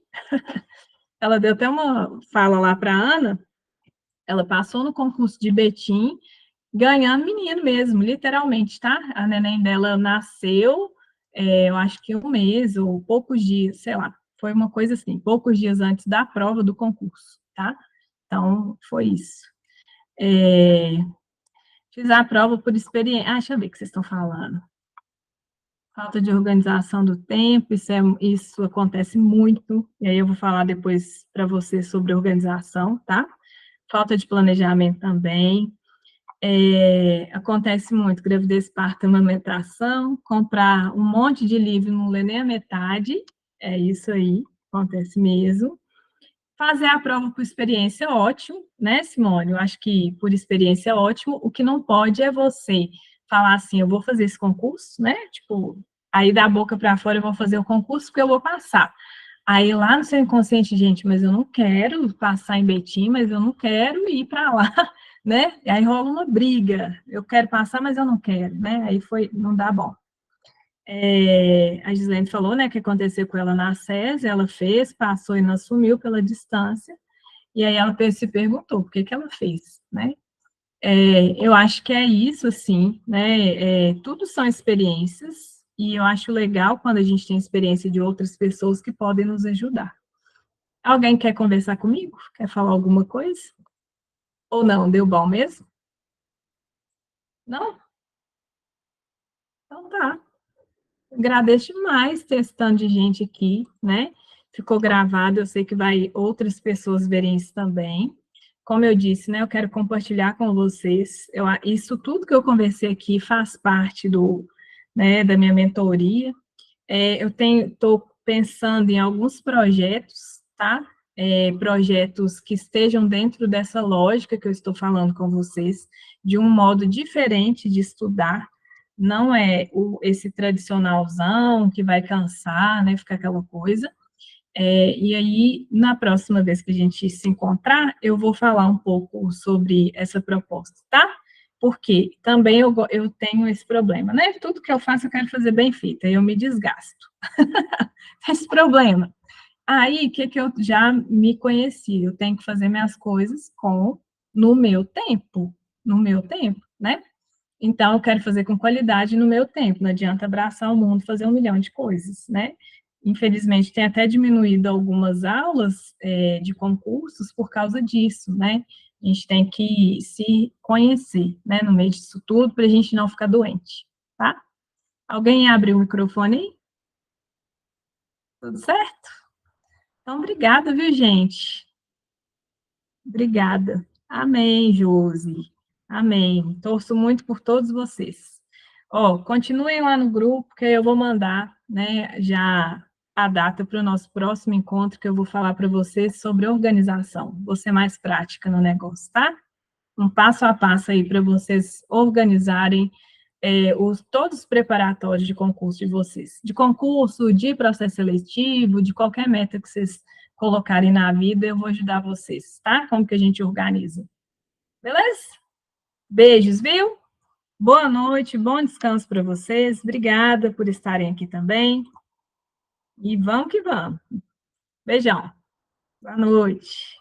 Ela deu até uma fala lá para a Ana. Ela passou no concurso de Betim, ganhando menino mesmo, literalmente, tá? A neném dela nasceu, eu acho que um mês ou poucos dias, sei lá. Foi uma coisa assim, poucos dias antes da prova do concurso, tá? Então, foi isso. Fiz a prova por experiência. Ah, deixa eu ver o que vocês estão falando. Falta de organização do tempo, isso acontece muito, e aí eu vou falar depois para vocês sobre organização, tá? Falta de planejamento também. Acontece muito, gravidez, parto, amamentação, comprar um monte de livro, não lê nem a metade, é isso aí, acontece mesmo. Fazer a prova por experiência, ótimo, né, Simone? Eu acho que por experiência é ótimo. O que não pode é você falar assim, eu vou fazer esse concurso, né? Tipo, aí da boca para fora eu vou fazer o concurso porque eu vou passar. Aí lá no seu inconsciente, gente, mas eu não quero passar em Betim, mas eu não quero ir para lá, né? E aí rola uma briga. Eu quero passar, mas eu não quero, né? Aí não dá bom. A Gislene falou, né, que aconteceu com ela na SES, ela fez, passou e não assumiu pela distância, e aí ela se perguntou por que que ela fez, né? Eu acho que é isso, assim, né? Tudo são experiências, e eu acho legal quando a gente tem experiência de outras pessoas que podem nos ajudar. Alguém quer conversar comigo? Quer falar alguma coisa? Ou não? Deu bom mesmo? Não? Então tá. Agradeço demais ter esse tanto de gente aqui, né? Ficou gravado, eu sei que vai outras pessoas verem isso também. Como eu disse, né? Eu quero compartilhar com vocês. Isso tudo que eu conversei aqui faz parte né, da minha mentoria. Eu estou pensando em alguns projetos, tá? Projetos que estejam dentro dessa lógica que eu estou falando com vocês, de um modo diferente de estudar, não é esse tradicionalzão que vai cansar, né, ficar aquela coisa. E aí, na próxima vez que a gente se encontrar, eu vou falar um pouco sobre essa proposta, tá? Porque também eu tenho esse problema, né? Tudo que eu faço eu quero fazer bem feito, aí eu me desgasto. Esse problema. Aí, o que eu já me conheci? Eu tenho que fazer minhas coisas no meu tempo, né? Então, eu quero fazer com qualidade no meu tempo, não adianta abraçar o mundo, fazer 1 milhão de coisas, né? Infelizmente, tem até diminuído algumas aulas de concursos por causa disso, né? A gente tem que se conhecer, né, no meio disso tudo, para a gente não ficar doente, tá? Alguém abre o microfone aí? Tudo certo? Então, obrigada, viu, gente? Obrigada. Amém, Josi. Amém. Torço muito por todos vocês. Ó, continuem lá no grupo, que eu vou mandar, né, já a data para o nosso próximo encontro, que eu vou falar para vocês sobre organização. Vou ser mais prática no negócio, tá? Um passo a passo aí para vocês organizarem todos os preparatórios de concurso de vocês. De concurso, de processo seletivo, de qualquer meta que vocês colocarem na vida, eu vou ajudar vocês, tá? Como que a gente organiza. Beleza? Beijos, viu? Boa noite, bom descanso para vocês. Obrigada por estarem aqui também. E vamos que vamos. Beijão. Boa noite.